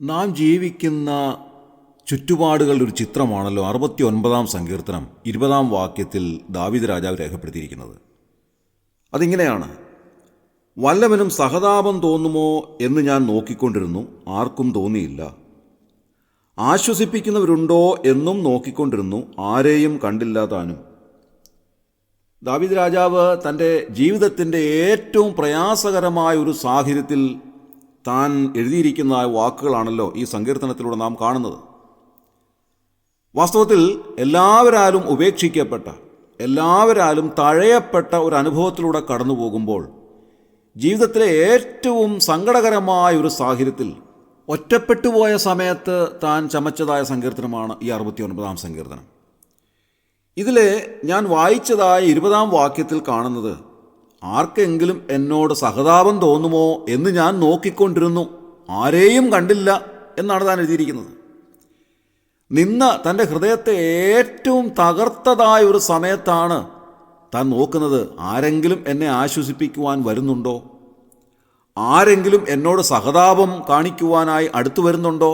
നാം ജീവിക്കുന്ന ചുറ്റുപാടുകളുടെ ഒരു ചിത്രമാണല്ലോ 69 സങ്കീർത്തനം 20 വാക്യത്തിൽ ദാവീദ് രാജാവ് രേഖപ്പെടുത്തിയിരിക്കുന്നത്. അതിങ്ങനെയാണ്: വല്ലവനും സഹതാപം തോന്നുമോ എന്ന് ഞാൻ നോക്കിക്കൊണ്ടിരുന്നു, ആർക്കും തോന്നിയില്ല. ആശ്വസിപ്പിക്കുന്നവരുണ്ടോ എന്നും നോക്കിക്കൊണ്ടിരുന്നു, ആരെയും കണ്ടില്ല താനും. ദാവീദ് രാജാവ് തൻ്റെ ജീവിതത്തിൻ്റെ ഏറ്റവും പ്രയാസകരമായ ഒരു സാഹചര്യത്തിൽ താൻ എഴുതിയിരിക്കുന്ന വാക്കുകളാണല്ലോ ഈ സങ്കീർത്തനത്തിലൂടെ നാം കാണുന്നത്. വാസ്തവത്തിൽ എല്ലാവരാലും ഉപേക്ഷിക്കപ്പെട്ട, എല്ലാവരാലും തഴയപ്പെട്ട ഒരു അനുഭവത്തിലൂടെ കടന്നു പോകുമ്പോൾ ജീവിതത്തിലെ ഏറ്റവും സങ്കടകരമായ ഒരു സാഹചര്യത്തിൽ ഒറ്റപ്പെട്ടുപോയ സമയത്ത് താൻ ചമച്ചതായ സങ്കീർത്തനമാണ് ഈ 69 സങ്കീർത്തനം. ഇതിൽ ഞാൻ വായിച്ചതായ 20 വാക്യത്തിൽ കാണുന്നത്: ആർക്കെങ്കിലും എന്നോട് സഹതാപം തോന്നുമോ എന്ന് ഞാൻ നോക്കിക്കൊണ്ടിരുന്നു, ആരെയും കണ്ടില്ല എന്നാണ് താൻ എഴുതിയിരിക്കുന്നത്. നിന്ന തൻ്റെ ഹൃദയത്തെ ഏറ്റവും തകർത്തതായ ഒരു സമയത്താണ് താൻ നോക്കുന്നത്, ആരെങ്കിലും എന്നെ ആശ്വസിപ്പിക്കുവാൻ വരുന്നുണ്ടോ, ആരെങ്കിലും എന്നോട് സഹതാപം കാണിക്കുവാനായി അടുത്തു വരുന്നുണ്ടോ.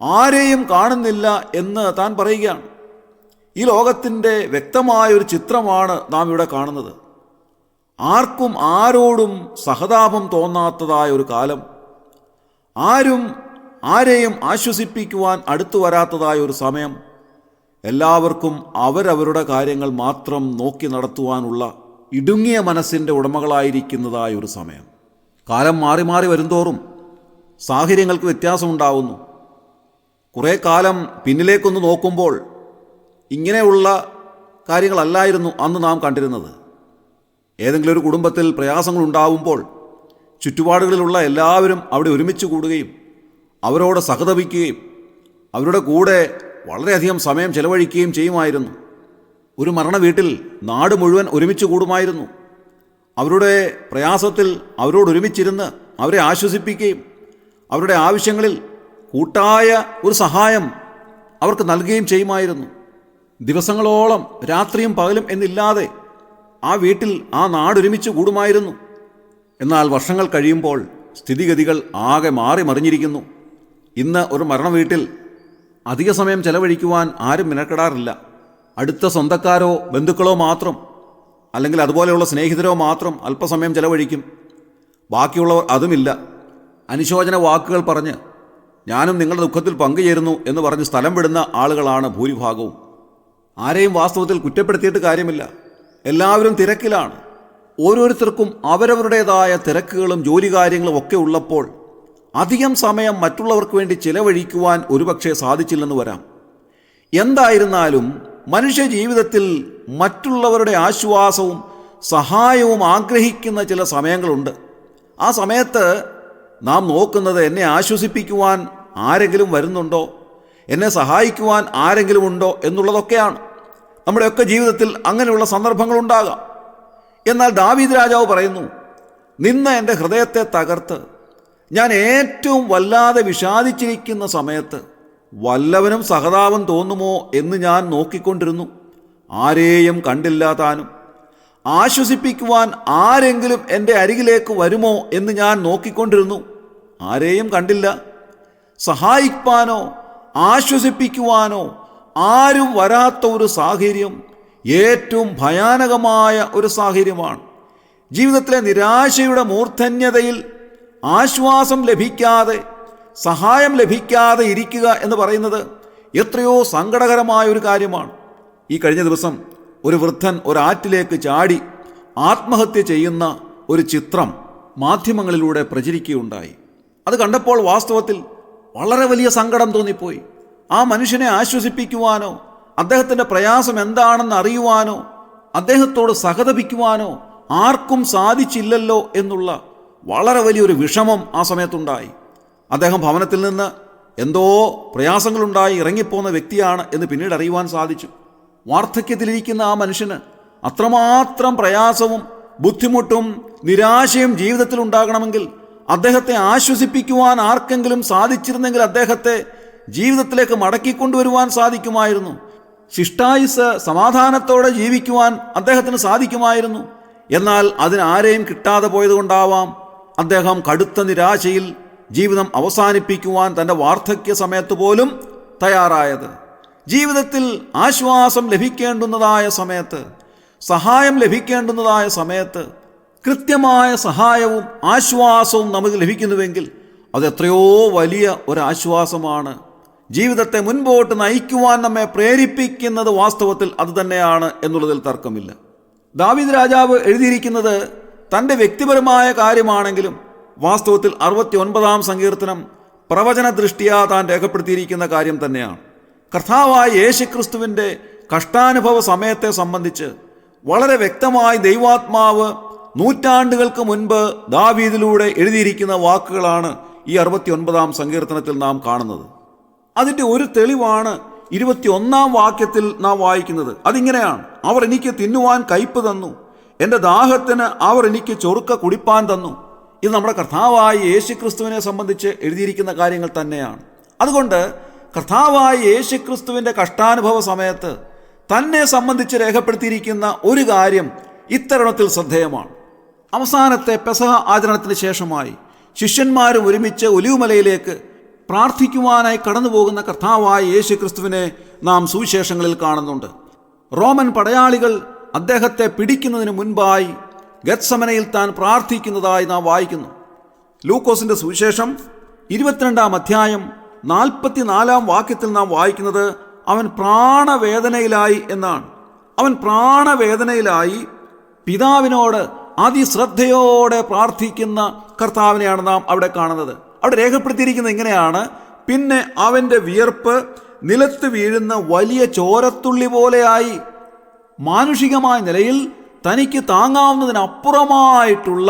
ആരെയും കാണുന്നില്ല എന്ന് താൻ പറയുകയാണ്. ഈ ലോകത്തിൻ്റെ വ്യക്തമായൊരു ചിത്രമാണ് നാം ഇവിടെ കാണുന്നത്. ആർക്കും ആരോടും സഹതാപം തോന്നാത്തതായ ഒരു കാലം, ആരും ആരെയും ആശ്വസിപ്പിക്കുവാൻ അടുത്തു വരാത്തതായ ഒരു സമയം, എല്ലാവർക്കും അവരവരുടെ കാര്യങ്ങൾ മാത്രം നോക്കി നടത്തുവാനുള്ള ഇടുങ്ങിയ മനസ്സിൻ്റെ ഉടമകളായിരിക്കുന്നതായ ഒരു സമയം. കാലം മാറി മാറി വരുംതോറും സാഹചര്യങ്ങൾക്ക് വ്യത്യാസമുണ്ടാവുന്നു. കുറേ കാലം പിന്നിലേക്കൊന്ന് നോക്കുമ്പോൾ ഇങ്ങനെയുള്ള കാര്യങ്ങളല്ലായിരുന്നു അന്ന് നാം കണ്ടിരുന്നത്. ഏതെങ്കിലും ഒരു കുടുംബത്തിൽ പ്രയാസങ്ങളുണ്ടാവുമ്പോൾ ചുറ്റുപാടുകളിലുള്ള എല്ലാവരും അവിടെ ഒരുമിച്ച് കൂടുകയും അവരോട് സഹതപിക്കുകയും അവരുടെ കൂടെ വളരെയധികം സമയം ചെലവഴിക്കുകയും ചെയ്യുമായിരുന്നു. ഒരു മരണ വീട്ടിൽ നാട് മുഴുവൻ ഒരുമിച്ച് കൂടുമായിരുന്നു. അവരുടെ പ്രയാസത്തിൽ അവരോടൊരുമിച്ചിരുന്ന് അവരെ ആശ്വസിപ്പിക്കുകയും അവരുടെ ആവശ്യങ്ങളിൽ കൂട്ടായ ഒരു സഹായം അവർക്ക് നൽകുകയും ചെയ്യുമായിരുന്നു. ദിവസങ്ങളോളം രാത്രിയും പകലും എന്നില്ലാതെ ആ വീട്ടിൽ ആ നാടൊരുമിച്ച് കൂടുമായിരുന്നു. എന്നാൽ വർഷങ്ങൾ കഴിയുമ്പോൾ സ്ഥിതിഗതികൾ ആകെ മാറി മറിഞ്ഞിരിക്കുന്നു. ഇന്ന് ഒരു മരണ വീട്ടിൽ അധിക സമയം ചെലവഴിക്കുവാൻ ആരും മെനക്കെടാറില്ല. അടുത്ത സ്വന്തക്കാരോ ബന്ധുക്കളോ മാത്രം, അല്ലെങ്കിൽ അതുപോലെയുള്ള സ്നേഹിതരോ മാത്രം അല്പസമയം ചെലവഴിക്കും. ബാക്കിയുള്ളവർ അതുമില്ല. അനുശോചന വാക്കുകൾ പറഞ്ഞ് ഞാനും നിങ്ങളുടെ ദുഃഖത്തിൽ പങ്കുചേരുന്നു എന്ന് പറഞ്ഞ് സ്ഥലം വിടുന്ന ആളുകളാണ് ഭൂരിഭാഗവും. ആരെയും വാസ്തവത്തിൽ കുറ്റപ്പെടുത്തിയിട്ട് കാര്യമില്ല. എല്ലാവരും തിരക്കിലാണ്. ഓരോരുത്തർക്കും അവരവരുടേതായ തിരക്കുകളും ജോലി കാര്യങ്ങളും ഒക്കെ ഉള്ളപ്പോൾ അധികം സമയം മറ്റുള്ളവർക്ക് വേണ്ടി ചിലവഴിക്കുവാൻ ഒരുപക്ഷെ സാധിച്ചില്ലെന്ന് വരാം. എന്തായിരുന്നാലും മനുഷ്യ ജീവിതത്തിൽ മറ്റുള്ളവരുടെ ആശ്വാസവും സഹായവും ആഗ്രഹിക്കുന്ന ചില സമയങ്ങളുണ്ട്. ആ സമയത്ത് നാം നോക്കുന്നത്, എന്നെ ആശ്വസിപ്പിക്കുവാൻ ആരെങ്കിലും വരുന്നുണ്ടോ, എന്നെ സഹായിക്കുവാൻ ആരെങ്കിലും ഉണ്ടോ എന്നുള്ളതൊക്കെയാണ്. നമ്മുടെയൊക്കെ ജീവിതത്തിൽ അങ്ങനെയുള്ള സന്ദർഭങ്ങളുണ്ടാകാം. എന്നാൽ ദാവീദ് രാജാവ് പറയുന്നു, നിന്ന എൻ്റെ ഹൃദയത്തെ തകർത്ത് ഞാൻ ഏറ്റവും വല്ലാതെ വിഷാദിച്ചിരിക്കുന്ന സമയത്ത് വല്ലവനും സഹതാപം തോന്നുമോ എന്ന് ഞാൻ നോക്കിക്കൊണ്ടിരുന്നു, ആരെയും കണ്ടില്ല താനും. ആശ്വസിപ്പിക്കുവാൻ ആരെങ്കിലും എൻ്റെ അരികിലേക്ക് വരുമോ എന്ന് ഞാൻ നോക്കിക്കൊണ്ടിരുന്നു, ആരെയും കണ്ടില്ല. സഹായിപ്പാനോ ആശ്വസിപ്പിക്കുവാനോ ആരും വരാത്ത ഒരു സാഹചര്യം ഏറ്റവും ഭയാനകമായ ഒരു സാഹചര്യമാണ്. ജീവിതത്തിലെ നിരാശയുടെ മൂർധന്യതയിൽ ആശ്വാസം ലഭിക്കാതെ, സഹായം ലഭിക്കാതെ ഇരിക്കുക എന്ന് പറയുന്നത് എത്രയോ സങ്കടകരമായ ഒരു കാര്യമാണ്. ഈ കഴിഞ്ഞ ദിവസം ഒരു വൃദ്ധൻ ഒരാറ്റിലേക്ക് ചാടി ആത്മഹത്യ ചെയ്യുന്ന ഒരു ചിത്രം മാധ്യമങ്ങളിലൂടെ പ്രചരിക്കുകയുണ്ടായി. അത് കണ്ടപ്പോൾ വാസ്തവത്തിൽ വളരെ വലിയ സങ്കടം തോന്നിപ്പോയി. ആ മനുഷ്യനെ ആശ്വസിപ്പിക്കുവാനോ അദ്ദേഹത്തിൻ്റെ പ്രയാസം എന്താണെന്ന് അറിയുവാനോ അദ്ദേഹത്തോട് സഹതപിക്കുവാനോ ആർക്കും സാധിച്ചില്ലല്ലോ എന്നുള്ള വളരെ വലിയൊരു വിഷമം ആ സമയത്തുണ്ടായി. അദ്ദേഹം ഭവനത്തിൽ നിന്ന് എന്തോ പ്രയാസങ്ങളുണ്ടായി ഇറങ്ങിപ്പോകുന്ന വ്യക്തിയാണ് എന്ന് പിന്നീട് അറിയുവാൻ സാധിച്ചു. വാർദ്ധക്യത്തിലിരിക്കുന്ന ആ മനുഷ്യന് അത്രമാത്രം പ്രയാസവും ബുദ്ധിമുട്ടും നിരാശയും ജീവിതത്തിൽ ഉണ്ടാകണമെങ്കിൽ അദ്ദേഹത്തെ ആശ്വസിപ്പിക്കുവാൻ ആർക്കെങ്കിലും സാധിച്ചിരുന്നെങ്കിൽ അദ്ദേഹത്തെ ജീവിതത്തിലേക്ക് മടക്കിക്കൊണ്ടുവരുവാൻ സാധിക്കുമായിരുന്നു. ശിഷ്ടായുസ് സമാധാനത്തോടെ ജീവിക്കുവാൻ അദ്ദേഹത്തിന് സാധിക്കുമായിരുന്നു. എന്നാൽ അതിനാരെയും കിട്ടാതെ പോയതുകൊണ്ടാവാം അദ്ദേഹം കടുത്ത നിരാശയിൽ ജീവിതം അവസാനിപ്പിക്കുവാൻ തൻ്റെ വാർദ്ധക്യ സമയത്ത് പോലും തയ്യാറായത്. ജീവിതത്തിൽ ആശ്വാസം ലഭിക്കേണ്ടുന്നതായ സമയത്ത്, സഹായം ലഭിക്കേണ്ടുന്നതായ സമയത്ത് കൃത്യമായ സഹായവും ആശ്വാസവും നമുക്ക് ലഭിക്കുന്നുവെങ്കിൽ അതെത്രയോ വലിയ ഒരാശ്വാസമാണ്. ജീവിതത്തെ മുൻപോട്ട് നയിക്കുവാൻ നമ്മെ പ്രേരിപ്പിക്കുന്നത് വാസ്തവത്തിൽ അതുതന്നെയാണ് എന്നുള്ളതിൽ തർക്കമില്ല. ദാവീദ് രാജാവ് എഴുതിയിരിക്കുന്നത് തൻ്റെ വ്യക്തിപരമായ കാര്യമാണെങ്കിലും വാസ്തവത്തിൽ 69-ാം സങ്കീർത്തനം പ്രവചന ദൃഷ്ടിയാ താൻ രേഖപ്പെടുത്തിയിരിക്കുന്ന കാര്യം തന്നെയാണ്. കർത്താവായ യേശുക്രിസ്തുവിൻ്റെ കഷ്ടാനുഭവ സമയത്തെ സംബന്ധിച്ച് വളരെ വ്യക്തമായി ദൈവാത്മാവ് നൂറ്റാണ്ടുകൾക്ക് മുൻപ് ദാവീദിലൂടെ എഴുതിയിരിക്കുന്ന വാക്കുകളാണ് ഈ 69-ാം സങ്കീർത്തനത്തിൽ നാം കാണുന്നത്. അതിൻ്റെ ഒരു തെളിവാണ് 21-ാം വാക്യത്തിൽ നാം വായിക്കുന്നത്. അതിങ്ങനെയാണ്: അവർ എനിക്ക് തിന്നുവാൻ കയ്പ് തന്നു, എൻ്റെ ദാഹത്തിന് അവർ എനിക്ക് ചൊറുക്ക കുടിപ്പാൻ തന്നു. ഇത് നമ്മുടെ കർത്താവായ യേശുക്രിസ്തുവിനെ സംബന്ധിച്ച് എഴുതിയിരിക്കുന്ന കാര്യങ്ങൾ തന്നെയാണ്. അതുകൊണ്ട് കർത്താവായ യേശുക്രിസ്തുവിൻ്റെ കഷ്ടാനുഭവ സമയത്ത് തന്നെ സംബന്ധിച്ച് രേഖപ്പെടുത്തിയിരിക്കുന്ന ഒരു കാര്യം ഇത്തരുണത്തിൽ ശ്രദ്ധേയമാണ്. അവസാനത്തെ പെസഹ ആചരണത്തിന് ശേഷമായി ശിഷ്യന്മാരും ഒരുമിച്ച് ഒലിവുമലയിലേക്ക് പ്രാർത്ഥിക്കുവാനായി കടന്നു പോകുന്ന കർത്താവായ യേശുക്രിസ്തുവിനെ നാം സുവിശേഷങ്ങളിൽ കാണുന്നുണ്ട്. റോമൻ പടയാളികൾ അദ്ദേഹത്തെ പിടിക്കുന്നതിന് മുൻപായി ഗത്സമനയിൽ താൻ പ്രാർത്ഥിക്കുന്നതായി നാം വായിക്കുന്നു. ലൂക്കോസിൻ്റെ സുവിശേഷം 22-ാം അധ്യായം 44-ാം വാക്യത്തിൽ നാം വായിക്കുന്നത് അവൻ പ്രാണവേദനയിലായി എന്നാണ്. അവൻ പ്രാണവേദനയിലായി പിതാവിനോട് അതിശ്രദ്ധയോടെ പ്രാർത്ഥിക്കുന്ന കർത്താവിനെയാണ് നാം അവിടെ കാണുന്നത്. അവിടെ രേഖപ്പെടുത്തിയിരിക്കുന്നത് ഇങ്ങനെയാണ്: പിന്നെ അവൻ്റെ വിയർപ്പ് നിലത്ത് വീഴുന്ന വലിയ ചോരത്തുള്ളി പോലെയായി. മാനുഷികമായ നിലയിൽ തനിക്ക് താങ്ങാവുന്നതിനപ്പുറമായിട്ടുള്ള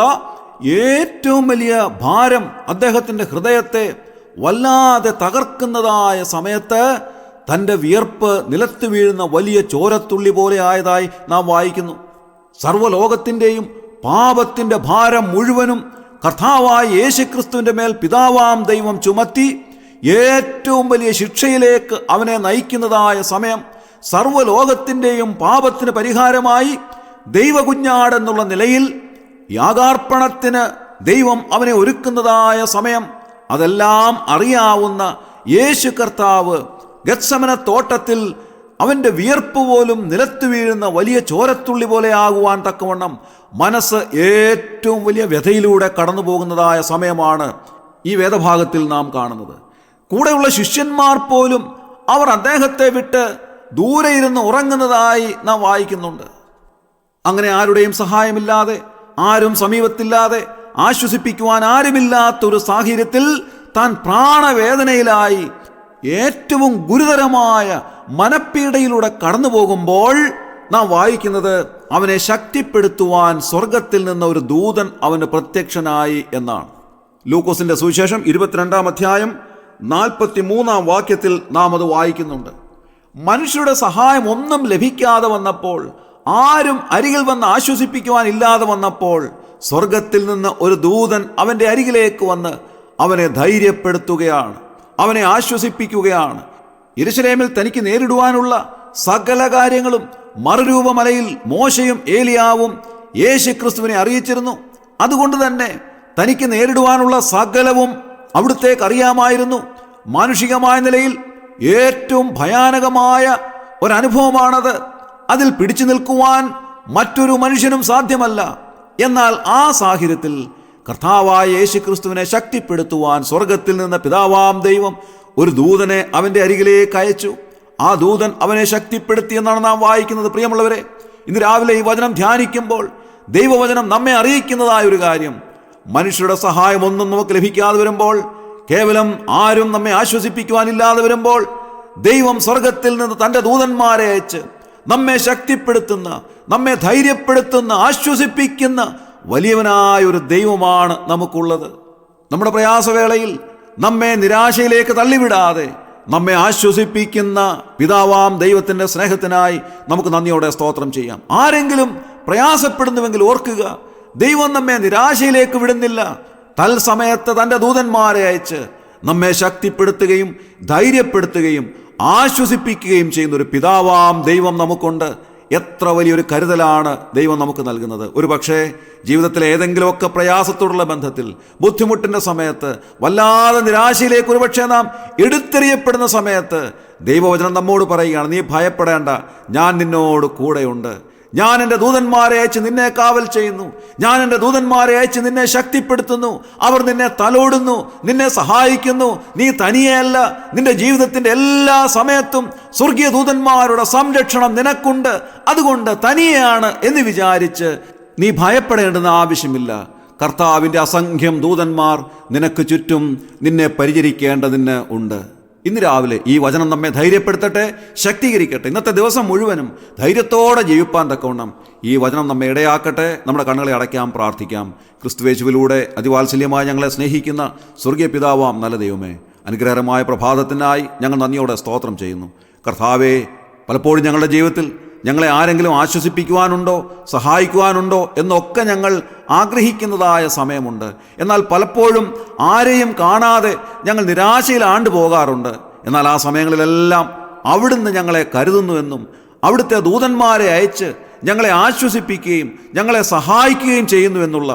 ഏറ്റവും വലിയ ഭാരം അദ്ദേഹത്തിൻ്റെ ഹൃദയത്തെ വല്ലാതെ തകർക്കുന്നതായ സമയത്ത് തൻ്റെ വിയർപ്പ് നിലത്ത് വീഴുന്ന വലിയ ചോരത്തുള്ളി പോലെ ആയതായി നാം വായിക്കുന്നു. സർവ്വലോകത്തിൻ്റെയും പാപത്തിൻ്റെ ഭാരം മുഴുവനും കർത്താവായ യേശുക്രിസ്തുവിൻ്റെ മേൽ പിതാവാം ദൈവം ചുമത്തി ഏറ്റവും വലിയ ശിക്ഷയിലേക്ക് അവനെ നയിക്കുന്നതായ സമയം, സർവ്വലോകത്തിൻ്റെയും പാപത്തിന് പരിഹാരമായി ദൈവകുഞ്ഞാടെന്നുള്ള നിലയിൽ യാഗാർപ്പണത്തിന് ദൈവം അവനെ ഒരുക്കുന്നതായ സമയം, അതെല്ലാം അറിയാവുന്ന യേശു കർത്താവ് ഗത്സമന തോട്ടത്തിൽ അവൻ്റെ വിയർപ്പ് പോലും നിലത്ത് വീഴുന്ന വലിയ ചോരത്തുള്ളി പോലെ ആകുവാൻ തക്കവണ്ണം മനസ്സ് ഏറ്റവും വലിയ വ്യഥയിലൂടെ കടന്നു പോകുന്നതായ സമയമാണ് ഈ വേദഭാഗത്തിൽ നാം കാണുന്നത്. കൂടെയുള്ള ശിഷ്യന്മാർ പോലും അവർ അദ്ദേഹത്തെ വിട്ട് ദൂരെ ഇരുന്ന് ഉറങ്ങുന്നതായി നാം വായിക്കുന്നുണ്ട്. അങ്ങനെ ആരുടെയും സഹായമില്ലാതെ, ആരും സമീപത്തില്ലാതെ, ആശ്വസിപ്പിക്കുവാൻ ആരുമില്ലാത്തൊരു സാഹചര്യത്തിൽ താൻ പ്രാണവേദനയിലായി ഏറ്റവും ഗുരുതരമായ മനപ്പീഡയിലൂടെ കടന്നു പോകുമ്പോൾ നാം വായിക്കുന്നത് അവനെ ശക്തിപ്പെടുത്തുവാൻ സ്വർഗത്തിൽ നിന്ന് ഒരു ദൂതൻ അവന് പ്രത്യക്ഷനായി എന്നാണ്. ലൂക്കോസിന്റെ സുവിശേഷം 22-ാം അധ്യായം 43-ാം വാക്യത്തിൽ നാം അത് വായിക്കുന്നുണ്ട്. മനുഷ്യരുടെ സഹായം ഒന്നും ലഭിക്കാതെ വന്നപ്പോൾ, ആരും അരികിൽ വന്ന് ആശ്വസിപ്പിക്കുവാൻ ഇല്ലാതെ വന്നപ്പോൾ, സ്വർഗത്തിൽ നിന്ന് ഒരു ദൂതൻ അവൻ്റെ അരികിലേക്ക് വന്ന് അവനെ ധൈര്യപ്പെടുത്തുകയാണ്, അവനെ ആശ്വസിപ്പിക്കുകയാണ്. യെരൂശലേമിൽ തനിക്ക് നേരിടുവാനുള്ള സകല കാര്യങ്ങളും മറുരൂപമലയിൽ മോശയും ഏലിയാവും യേശുക്രിസ്തുവിനെ അറിയിച്ചിരുന്നു. അതുകൊണ്ട് തന്നെ തനിക്ക് നേരിടുവാനുള്ള സകലവും അവിടുത്തേക്ക് അറിയാമായിരുന്നു. മാനുഷികമായ നിലയിൽ ഏറ്റവും ഭയാനകമായ ഒരനുഭവമാണത്. അതിൽ പിടിച്ചു നിൽക്കുവാൻ മറ്റൊരു മനുഷ്യനും സാധ്യമല്ല. എന്നാൽ ആ സാഹചര്യത്തിൽ കർത്താവായ യേശുക്രിസ്തുവിനെ ശക്തിപ്പെടുത്തുവാൻ സ്വർഗത്തിൽ നിന്ന് പിതാവാം ദൈവം ഒരു ദൂതനെ അവൻ്റെ അരികിലേക്ക് അയച്ചു. ആ ദൂതൻ അവനെ ശക്തിപ്പെടുത്തി എന്നാണ് നാം വായിക്കുന്നത്. പ്രിയമുള്ളവരെ, ഇന്ന് രാവിലെ ഈ വചനം ധ്യാനിക്കുമ്പോൾ ദൈവവചനം നമ്മെ അറിയിക്കുന്നതായ ഒരു കാര്യം, മനുഷ്യരുടെ സഹായം ഒന്നും നമുക്ക് ലഭിക്കാതെ വരുമ്പോൾ, കേവലം ആരും നമ്മെ ആശ്വസിപ്പിക്കുവാനില്ലാതെ വരുമ്പോൾ, ദൈവം സ്വർഗത്തിൽ നിന്ന് തൻ്റെ ദൂതന്മാരെ അയച്ച് നമ്മെ ശക്തിപ്പെടുത്തുന്ന, നമ്മെ ധൈര്യപ്പെടുത്തുന്ന, ആശ്വസിപ്പിക്കുന്ന വലിയവനായ ഒരു ദൈവമാണ് നമുക്കുള്ളത്. നമ്മുടെ പ്രയാസവേളയിൽ നമ്മെ നിരാശയിലേക്ക് തള്ളിവിടാതെ നമ്മെ ആശ്വസിപ്പിക്കുന്ന പിതാവാം ദൈവത്തിൻ്റെ സ്നേഹത്തിനായി നമുക്ക് നന്ദിയോടെ സ്തോത്രം ചെയ്യാം. ആരെങ്കിലും പ്രയാസപ്പെടുന്നുവെങ്കിൽ ഓർക്കുക, ദൈവം നമ്മെ നിരാശയിലേക്ക് വിടുന്നില്ല. തൽസമയത്ത് തൻ്റെ ദൂതന്മാരെ അയച്ച് നമ്മെ ശക്തിപ്പെടുത്തുകയും ധൈര്യപ്പെടുത്തുകയും ആശ്വസിപ്പിക്കുകയും ചെയ്യുന്ന ഒരു പിതാവാം ദൈവം നമുക്കുണ്ട്. എത്ര വലിയൊരു കരുതലാണ് ദൈവം നമുക്ക് നൽകുന്നത്. ഒരു പക്ഷേ ജീവിതത്തിലെ ഏതെങ്കിലുമൊക്കെ പ്രയാസത്തോടുള്ള ബന്ധത്തിൽ, ബുദ്ധിമുട്ടിൻ്റെ സമയത്ത്, വല്ലാതെ നിരാശയിലേക്ക് ഒരുപക്ഷെ നാം എടുത്തെറിയപ്പെടുന്ന സമയത്ത് ദൈവവചനം നമ്മോട് പറയുകയാണ്, നീ ഭയപ്പെടേണ്ട, ഞാൻ നിന്നോട് കൂടെയുണ്ട്. ഞാൻ എൻ്റെ ദൂതന്മാരെ അയച്ച് നിന്നെ കാവൽ ചെയ്യുന്നു. ഞാൻ എൻ്റെ ദൂതന്മാരെ അയച്ച് നിന്നെ ശക്തിപ്പെടുത്തുന്നു. അവർ നിന്നെ തലോടുന്നു, നിന്നെ സഹായിക്കുന്നു. നീ തനിയെയല്ല. നിന്റെ ജീവിതത്തിൻ്റെ എല്ലാ സമയത്തും സ്വർഗീയ ദൂതന്മാരുടെ സംരക്ഷണം നിനക്കുണ്ട്. അതുകൊണ്ട് തനിയെയാണ് എന്ന് വിചാരിച്ച് നീ ഭയപ്പെടേണ്ടെന്ന് ആവശ്യമില്ല. കർത്താവിൻ്റെ അസംഖ്യം ദൂതന്മാർ നിനക്ക് ചുറ്റും നിന്നെ പരിചരിക്കേണ്ടതിന് ഉണ്ട്. ഇന്ന് രാവിലെ ഈ വചനം നമ്മെ ധൈര്യപ്പെടുത്തട്ടെ, ശക്തീകരിക്കട്ടെ. ഇന്നത്തെ ദിവസം മുഴുവനും ധൈര്യത്തോടെ ജീവിപ്പാൻ തക്കവണ്ണം ഈ വചനം നമ്മെ ഇടയാക്കട്ടെ. നമ്മുടെ കണ്ണുകളെ അടയ്ക്കാം, പ്രാർത്ഥിക്കാം. ക്രിസ്തുയേശുവിലൂടെ അതിവാത്സല്യമായി ഞങ്ങളെ സ്നേഹിക്കുന്ന സ്വർഗീയ പിതാവാം നല്ല ദൈവമേ, അനുഗ്രഹകരമായ പ്രഭാതത്തിനായി ഞങ്ങൾ നന്ദിയോടെ സ്തോത്രം ചെയ്യുന്നു. കർത്താവേ, പലപ്പോഴും ഞങ്ങളുടെ ജീവിതത്തിൽ ഞങ്ങളെ ആരെങ്കിലും ആശ്വസിപ്പിക്കുവാനുണ്ടോ, സഹായിക്കുവാനുണ്ടോ എന്നൊക്കെ ഞങ്ങൾ ആഗ്രഹിക്കുന്നതായ സമയമുണ്ട്. എന്നാൽ പലപ്പോഴും ആരെയും കാണാതെ ഞങ്ങൾ നിരാശയിൽ ആണ്ടുപോകാറുണ്ട്. എന്നാൽ ആ സമയങ്ങളിലെല്ലാം അവിടുന്ന് ഞങ്ങളെ കരുതുന്നുവെന്നും അവിടുത്തെ ദൂതന്മാരെ അയച്ച് ഞങ്ങളെ ആശ്വസിപ്പിക്കുകയും ഞങ്ങളെ സഹായിക്കുകയും ചെയ്യുന്നുവെന്നുള്ള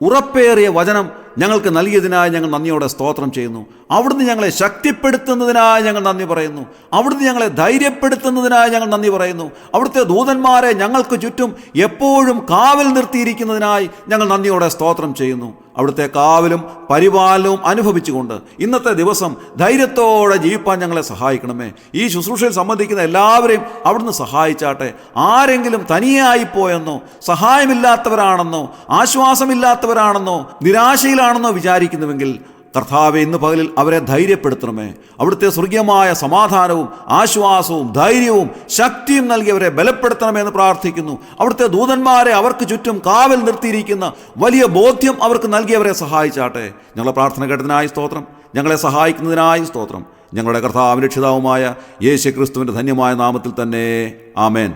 ഉറപ്പേറിയ വചനം ഞങ്ങൾക്ക് നൽകിയതിനായി ഞങ്ങൾ നന്ദിയോടെ സ്തോത്രം ചെയ്യുന്നു. അവിടുന്ന് ഞങ്ങളെ ശക്തിപ്പെടുത്തുന്നതിനായി ഞങ്ങൾ നന്ദി പറയുന്നു. അവിടുന്ന് ഞങ്ങളെ ധൈര്യപ്പെടുത്തുന്നതിനായി ഞങ്ങൾ നന്ദി പറയുന്നു. അവിടുത്തെ ദൂതന്മാരെ ഞങ്ങൾക്ക് ചുറ്റും എപ്പോഴും കാവൽ നിർത്തിയിരിക്കുന്നതിനായി ഞങ്ങൾ നന്ദിയോടെ സ്തോത്രം ചെയ്യുന്നു. അവിടുത്തെ കാവലും പരിപാലനവും അനുഭവിച്ചുകൊണ്ട് ഇന്നത്തെ ദിവസം ധൈര്യത്തോടെ ജീവിപ്പാൻ ഞങ്ങളെ സഹായിക്കണമേ. ഈ ശുശ്രൂഷയിൽ സംബന്ധിക്കുന്ന എല്ലാവരെയും അവിടുന്ന് സഹായിച്ചാട്ടെ. ആരെങ്കിലും തനിയായിപ്പോയെന്നോ, സഹായമില്ലാത്തവരാണെന്നോ, ആശ്വാസമില്ലാത്തവരാണെന്നോ, നിരാശയിലാണെന്നോ വിചാരിക്കുന്നുവെങ്കിൽ കർത്താവെ, ഇന്ന് പകലിൽ അവരെ ധൈര്യപ്പെടുത്തണമേ. അവിടുത്തെ സ്വർഗീയമായ സമാധാനവും ആശ്വാസവും ധൈര്യവും ശക്തിയും നൽകിയവരെ ബലപ്പെടുത്തണമെന്ന് പ്രാർത്ഥിക്കുന്നു. അവിടുത്തെ ദൂതന്മാരെ അവർക്ക് ചുറ്റും കാവൽ നിർത്തിയിരിക്കുന്ന വലിയ ബോധ്യം അവർക്ക് നൽകിയവരെ സഹായിച്ചാട്ടെ. ഞങ്ങളുടെ പ്രാർത്ഥന കേട്ടതിനായി സ്തോത്രം, ഞങ്ങളെ സഹായിക്കുന്നതിനായി സ്തോത്രം. ഞങ്ങളുടെ കർത്താവിന്റെ രക്ഷിതാവുമായ യേശു ക്രിസ്തുവിന്റെ ധന്യമായ നാമത്തിൽ തന്നെ ആമേൻ.